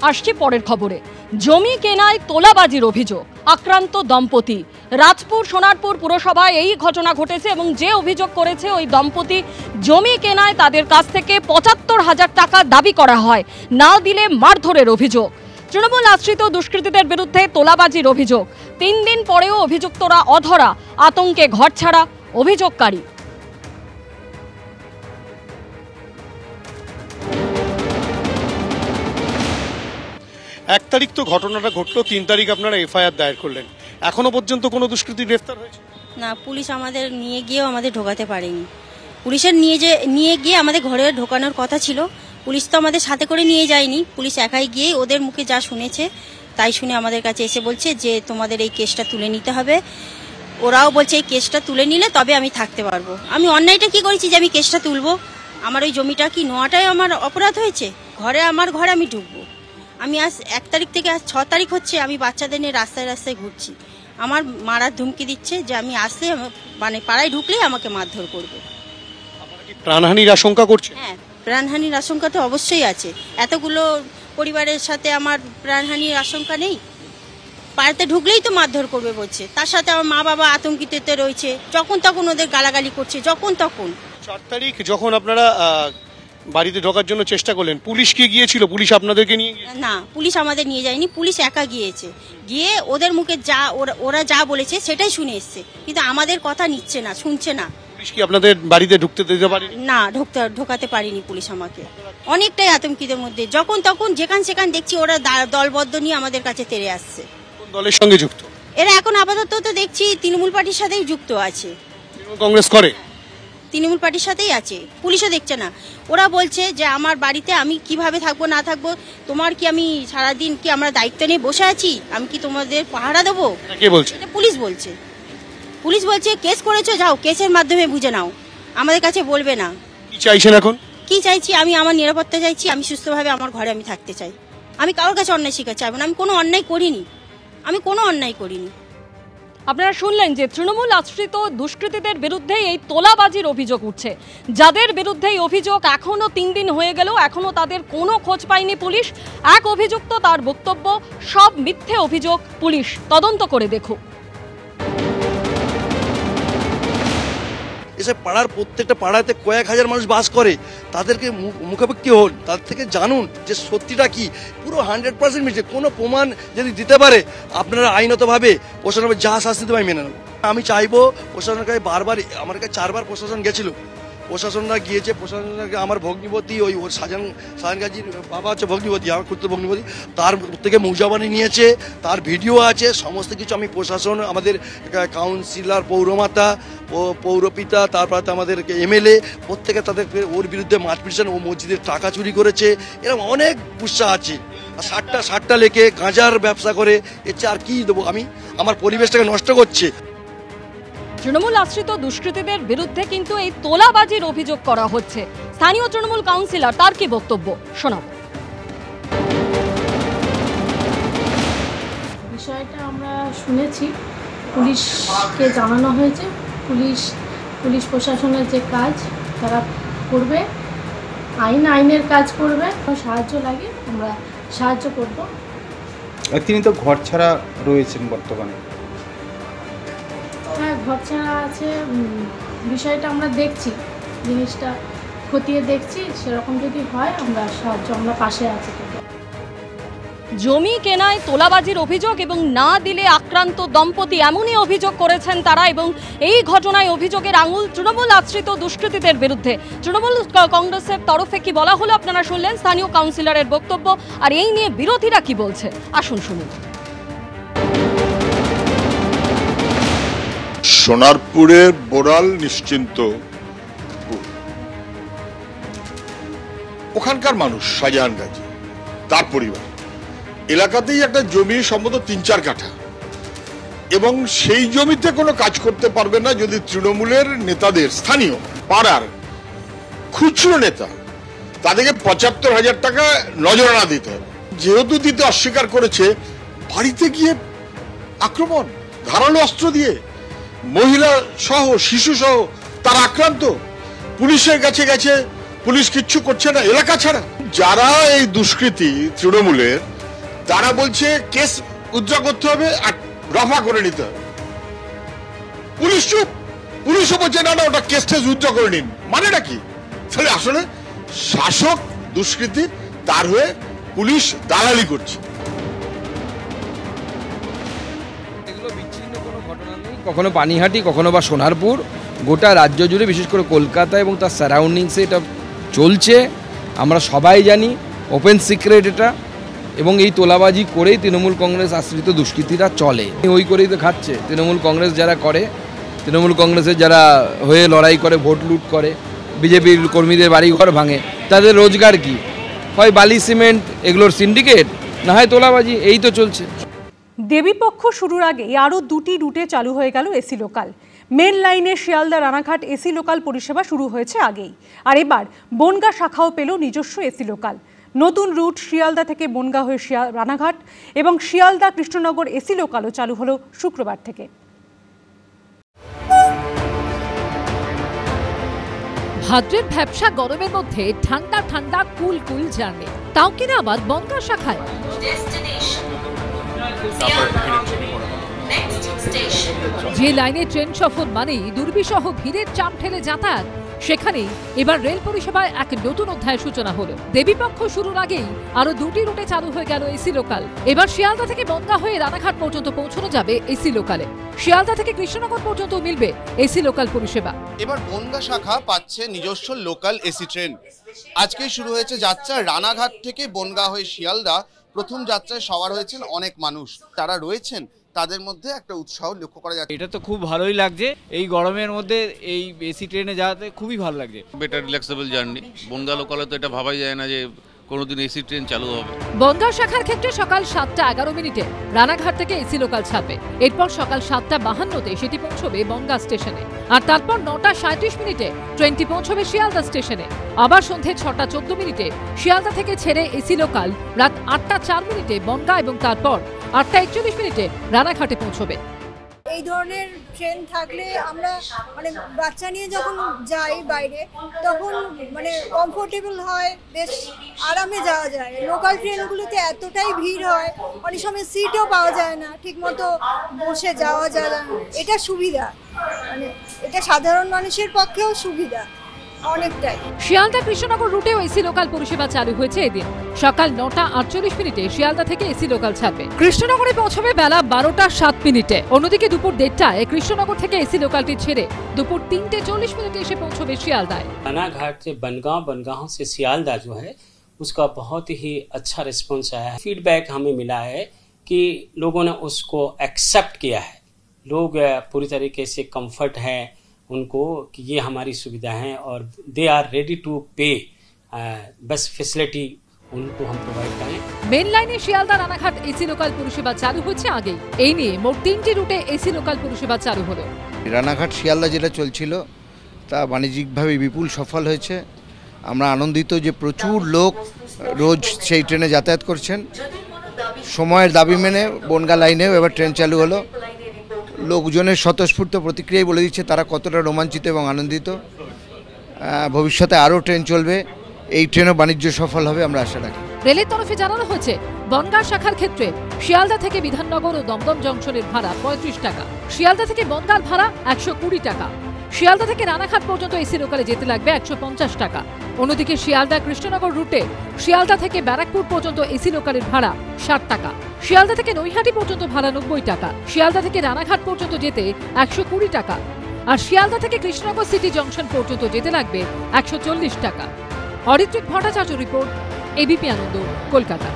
আসছি পরের খবরে। জমি কেনায় তোলাবাজির অভিযোগ, আক্রান্ত দম্পতি। রাজপুর সোনারপুর পুরসভায় এই ঘটনা ঘটেছে এবং যে অভিযোগ করেছে ওই দম্পতি, জমি কেনায় তাদের কাছ থেকে ৭৫,০০০ টাকা দাবি করা হয়, না দিলে মারধরের অভিযোগ। তৃণমূল আশ্রিত দুষ্কৃতীদের বিরুদ্ধে তোলাবাজির অভিযোগ। ৩ দিন পরেও অভিযুক্তরা অধরা, আতঙ্কে ঘরছাড়া অভিযোগকারী। ১ তারিখ তো ঘটনাটা ঘটলো, ৩ তারিখ আপনারা এফআইআর দায়ের করলেন। এখনো পর্যন্ত কোনো দুষ্কৃতী গ্রেফতার হয়েছে না? পুলিশ আমাদের নিয়ে গিয়েও আমাদের ঢোকাতে পারেনি। পুলিশের নিয়ে গিয়ে আমাদের ঘরে ঢোকানোর কথা ছিল, পুলিশ তো আমাদের সাথে করে নিয়ে যায়নি। পুলিশ একাই গিয়ে ওদের মুখে যা শুনেছে তাই শুনে আমাদের কাছে এসে বলছে যে তোমাদের এই কেসটা তুলে নিতে হবে। ওরাও বলছে এই কেসটা তুলে নিলে তবে আমি থাকতে পারবো। আমি অন্যায়টা কি করেছি যে আমি কেসটা তুলবো? আমার ওই জমিটা কি নেওয়াটাই আমার অপরাধ হয়েছে? আমার ঘরে আমি ঢুকবো? আমি আজ ১ তারিখ থেকে আজ ৬ তারিখ হচ্ছে আমি বাচ্চাদের নিয়ে রাস্তায় রাস্তায় ঘুরছি। আমার মারার ধুমকি দিচ্ছে যে আমি আসলে মানে পাড়ায় ঢুকলেই আমাকে মারধর করবে। প্রাণহানির আশঙ্কা করছে? হ্যাঁ, প্রাণহানির আশঙ্কা তো অবশ্যই আছে। এতগুলো পরিবারের সাথে আমার প্রাণহানির আশঙ্কা নেই? পাড়াতে ঢুকলেই তো মারধর করবে বলছে। তার সাথে আমার মা বাবা আতঙ্কিত রয়েছে, যখন তখন ওদের গালাগালি করছে, যখন তখন। ৪ তারিখ যখন আপনারা বাড়িতে ঢোকার জন্য চেষ্টা করলেন, পুলিশ কি গিয়েছিল? পুলিশ আপনাদেরকে নিয়ে গিয়েছিল? না, পুলিশ আমাদের নিয়ে যায়নি। পুলিশ একা গিয়েছে, গিয়ে ওদের মুখে যা ওরা যা বলেছে সেটাই শুনে এসছে, কিন্তু আমাদের কথা নিচ্ছে না, শুনছে না। পুলিশ কি আপনাদের বাড়িতে ঢুকতে দিতে পারেনি? না, ঢোকাতে পারেনি পুলিশ আমাকে। অনেকটাই আতঙ্কিতের মধ্যে, যখন তখন যেখান সেখান দেখছি ওরা দলবদ্ধ নিয়ে আমাদের কাছে তেড়ে আসছে। কোন দলের সঙ্গে যুক্ত এরা? এখন আপাতত তো দেখছি তৃণমূল পার্টির সাথেই যুক্ত আছে। তৃণমূল কংগ্রেস করে? তৃণমূল পার্টির সাথেই আছে। পুলিশও দেখছে না। ওরা বলছে যে আমার বাড়িতে আমি কিভাবে থাকবো না থাকবো, তোমার কি আমি সারাদিন কি আমরা দায়িত্ব নিয়ে বসে আছি? আমি কি তোমাদের পাহারা দেবো? কে বলছে? পুলিশ বলছে। পুলিশ বলছে কেস করেছো, যাও কেসের মাধ্যমে বুঝে নাও, আমাদের কাছে বলবে না। কি চাইছেন এখন? কি চাইছি? আমি আমার নিরাপত্তা চাইছি। আমি সুস্থভাবে আমার ঘরে আমি থাকতে চাই। আমি কারোর কাছে অন্যায় শিকার চাইবো না। আমি কোনো অন্যায় করিনি। আপনারা শুনলেন যে তৃণমূল আশ্রিত দুষ্কৃতীদের বিরুদ্ধে এই তোলাবাজির অভিযোগ উঠছে। যাদের বিরুদ্ধে এই অভিযোগ, এখনো ৩ দিন হয়ে গেল, এখনো তাদের কোনো খোঁজ পায়নি পুলিশ। এক অভিযুক্ত, তার বক্তব্য সব মিথ্যে অভিযোগ, পুলিশ তদন্ত করে দেখুক। এসে পাড়ার প্রত্যেকটা পাড়াতে কয়েক হাজার মানুষ বাস করে, তাদেরকে মুখাপেক্ষি হন, তাদের থেকে জানুন যে সত্যিটা কি। পুরো 100% মিথ্যে। কোনো প্রমাণ যদি দিতে পারে আপনারা আইনতভাবে প্রশাসন যা শাস্তি দেবে মেনে নেব। আমি চাইবো প্রশাসনের কাছে বারবার, আমার কাছে ৪ বার প্রশাসন গেছিল, প্রশাসনরা গিয়েছে, প্রশাসনকে আমার ভগ্নিপতি ওই ওর শাহজাহান গাজীর বাবা হচ্ছে ভগ্নিপতি, আমার ক্ষুদ্র ভগ্নিপতি, তার থেকে মৌজাবানি নিয়েছে, তার ভিডিও আছে, সমস্ত কিছু আমি প্রশাসন, আমাদের কাউন্সিলর, পৌরমাতা ও পৌরপিতা, তারপরে আমাদের এমএলএ, প্রত্যেকে তাদের ওর বিরুদ্ধে মাঠ পিটিশন, ও মসজিদের টাকা চুরি করেছে, এরকম অনেক গুসা আছে। আর 60টা লেখে গাঁজার ব্যবসা করে, এর চেয়ে আর কি দেবো আমি? আমার পরিবেশটাকে নষ্ট করছে। তৃণমূল আশ্রিত দুষ্কৃতীদের বিরুদ্ধে কিন্তু এই তোলাবাজির অভিযোগ করা হচ্ছে। স্থানীয় তৃণমূল কাউন্সিলর, তার কি বক্তব্য শোনাব। বিষয়টা আমরা শুনেছি, পুলিশকে জানানো হয়েছে, পুলিশ প্রশাসনের যে কাজ তারা করবে, আইনের কাজ করবে। সাহায্য লাগে আমরা সাহায্য করব। তিনি তো ঘর ছাড়া রয়েছেন বর্তমানে। হ্যাঁ, ঘর ছাড়া আছে। বিষয়টা আমরা দেখছি, জিনিসটা খতিয়ে দেখছি, সেরকম যদি হয় আমরা আমরা পাশে আছি। জমি কেনায় তোলাবাজির অভিযোগ এবং না দিলে আক্রান্ত দম্পতি, এমনই অভিযোগ করেছেন তারা। এবং এই ঘটনায় অভিযোগের আঙুল তৃণমূল আশ্রিত দুষ্কৃতীদের বিরুদ্ধে। তৃণমূল কংগ্রেসের তরফে কি বলা হলো আপনারা শুনলেন, স্থানীয় কাউন্সিলরের বক্তব্য। আর এই নিয়ে বিরোধীরা কি বলছে আসুন শুনুন। সোনারপুরের বোরাল নিশ্চিন্ত, ওখানকার মানুষ শাহজাহান গাজী, তার পরিবার এলাকাতেই একটা জমি সম্ভবত ৩-৪ কাঠা, এবং সেই জমিতে কোনো কাজ করতে পারবে না যদি তৃণমূলের নেতাদের, স্থানীয় পাড়ার খুচরো নেতা, তাদেরকে ৭৫,০০০ টাকা নজরানা দিতে হবে। যেহেতু দিতে অস্বীকার করেছে, বাড়িতে গিয়ে আক্রমণ, ধারালো অস্ত্র দিয়ে, মহিলা সহ শিশু সহ তারা আক্রান্ত। পুলিশের কাছে গেছে, পুলিশ কিচ্ছু করছে না, এলাকা ছাড়া। যারা এই দুষ্কৃতী তৃণমূলের তারা বলছে কেস উইথড্র করতে হবে আর রফা করে নিতে হবে। পুলিশ চুপ, পুলিশও বলছে না না ওটা কেস টেস উইথড্র করে নিন। মানেটা কি? তাহলে আসলে শাসক দুষ্কৃতী, তার হয়ে পুলিশ দালালি করছে। এগুলো বিচ্ছিন্ন কোনো ঘটনা নেই, কখনো পানিহাটি, কখনো বা সোনারপুর, গোটা রাজ্য জুড়ে বিশেষ করে কলকাতা এবং তার সারাউন্ডিংসে এটা চলছে। আমরা সবাই জানি, ওপেন সিক্রেট এটা, এবং এই তোলাবাজি করেই তৃণমূল কংগ্রেস আশ্রিত দুষ্কৃতীরা চলে। ওই করেই তো খাচ্ছে তৃণমূল কংগ্রেস যারা করে, তৃণমূল কংগ্রেসের যারা হয়ে লড়াই করে, ভোট লুট করে, বিজেপির কর্মীদের বাড়িঘর ভাঙে, তাদের রোজগার কি? হয় বালি সিমেন্ট এগুলোর সিন্ডিকেট, না হয় তোলাবাজি, এই তো চলছে। দেবীপক্ষ শুরুর আগে আরও 2টি রুটে চালু হয়ে গেল এসি লোকাল। মেন লাইনে শিয়ালদা রানাঘাট এসি লোকাল পরিষেবা শুরু হয়েছে আগেই, আর এবার বনগাঁ শাখাও পেল নিজস্ব এসি লোকাল। নতুন রুট শিয়ালদা থেকে বনগাঁ হয়ে রানাঘাট এবং শিয়ালদা কৃষ্ণনগর এসি লোকালও চালু হলো শুক্রবার থেকে। ভাদ্রের ভ্যাপসা গরমের মধ্যে ঠান্ডা ঠান্ডা কুল কুল জার্নি, তাও কিনা আবার বনগাঁ শাখায়। যে লাইনে ট্রেন সফর মানেই দুর্বিষহ ভিড়ের চাপ ঠেলে যাতায়াত, সেখানেই এবার রেল পরিষেবায় এক নতুন অধ্যায়ের সূচনা হলো। দেবীপক্ষ শুরুর আগেই আরো 2টি রুটে চালু হয়ে গেল এসি লোকাল। এবার শিয়ালদা থেকে বনগাঁ হয়ে রানাঘাট পর্যন্ত পৌঁছানো যাবে এসি লোকালে। শিয়ালদা থেকে কৃষ্ণনগর পর্যন্ত মিলবে এসি লোকাল পরিষেবা। এবার বনগাঁ শাখা পাচ্ছে নিজস্ব লোকাল এসি ট্রেন। আজকেই শুরু হয়েছে যাত্রা রানাঘাট থেকে বনগাঁ হয়ে শিয়ালদা। প্রথম যাত্রায় সওয়ার হয়েছেন অনেক মানুষ, তারা রয়েছেন, তাদের মধ্যে একটা উৎসাহ লক্ষ্য করা যাচ্ছে। এটা তো খুব ভালোই লাগছে, এই গরমের মধ্যে এই এসি ট্রেনে যাওয়াতে খুবই ভালো লাগছে। Better relaxable journey. বনগাঁ লোকালে তো এটা ভাবাই যায় না যে কোনোদিন এসি ট্রেন চালু হবে। বনগাঁ শাখার ক্ষেত্রে সকাল 7:11 রানাঘাট থেকে এসি লোকাল ছাড়বে। এরপর সকাল 7:52 সেটি পৌঁছবে বনগাঁ স্টেশনে, আর তারপর 9:37 ট্রেনটি পৌঁছবে শিয়ালদা স্টেশনে। আবার সন্ধে 6:14 শিয়ালদা থেকে ছেড়ে এসি লোকাল রাত 8:04 বনগাঁ এবং তারপর 8:41 রানাঘাটে পৌঁছবে। এই ধরনের ট্রেন থাকলে আমরা মানে বাচ্চা নিয়ে যখন যাই বাইরে তখন মানে কমফোর্টেবল হয়, বেশ আরামে যাওয়া যায়। লোকাল ট্রেনগুলোতে এতটাই ভিড় হয়, অনেক সময় সিটও পাওয়া যায় না, ঠিকমতো বসে যাওয়া যায় না। এটা সুবিধা, মানে এটা সাধারণ মানুষের পক্ষেও সুবিধা অনেকটাই। শিয়ালদা কৃষ্ণনগর রুটেও এসি লোকাল পরিষেবা চালু হয়েছে এদিন। সকাল 9:48 শিয়ালদা থেকে এসি লোকাল ছাড়বে, কৃষ্ণনগরে পৌঁছবে বেলা 12:07। অন্যদিকে দুপুর 1:30 কৃষ্ণনগর থেকে এসি লোকালটি ছেড়ে দুপুর 3:40 এসে পৌঁছবে শিয়ালদায়। रानाघाट से बनगांव, बनगांव से सियालदा जो है उसका बहुत ही अच्छा रिस्पॉन्स आया है। फीडबैक हमें मिला है कि लोगों ने उसको एक्सेप्ट किया है। लोग पूरी तरीके से कंफर्ट है उनको कि ये हमारी सुविधा है और दे आर रेडी टू पे। बस फैसिलिटी उनको हम प्रोवाइड करें। মেন লাইনে শিয়ালদা রানাঘাট এসি লোকাল পরিষেবা চালু হচ্ছে আগেই। এই নিয়ে মোট 3টি রুটে এসি লোকাল পরিষেবা চালু হলো। রানাঘাট শিয়ালদা যেটা চলছিল তা বাণিজ্যিকভাবে বিপুল সফল হয়েছে। আমরা আনন্দিত যে প্রচুর লোক রোজ সেই ট্রেনে যাতায়াত করছেন। সময়ের দাবি মেনে বনগাঁ লাইনেও এবার ট্রেন চালু হলো। লোকজনের স্বতঃস্ফূর্ত প্রতিক্রিয়ায় বলে দিচ্ছে তারা কতটা রোমাঞ্চিত এবং আনন্দিত। ভবিষ্যতে আরও ট্রেন চলবে, এই ট্রেনও বাণিজ্য সফল হবে আমরা আশা রাখি। রেলের তরফে জানানো হয়েছে বনগাঁ শাখার ক্ষেত্রে শিয়ালদা থেকে বিধাননগর ও দমদম জংশনের ভাড়া 35 টাকা, শিয়ালদা থেকে বনগাঁর ভাড়া 120 টাকা, শিয়ালদা থেকে রানাঘাট পর্যন্ত এসি লোকালে যেতে লাগবে 150 টাকা। অন্যদিকে শিয়ালদা কৃষ্ণনগর রুটে শিয়ালদা থেকে ব্যারাকপুর পর্যন্ত এসি লোকালের ভাড়া 60 টাকা, শিয়ালদা থেকে নৈহাটি পর্যন্ত ভাড়া 90 টাকা, শিয়ালদা থেকে রানাঘাট পর্যন্ত যেতে 120 টাকা, আর শিয়ালদা থেকে কৃষ্ণনগর সিটি জংশন পর্যন্ত যেতে লাগবে 140 টাকা। অরিত্রিক ভট্টাচার্য রিপোর্ট, এবিপি আনন্দ, কলকাতা।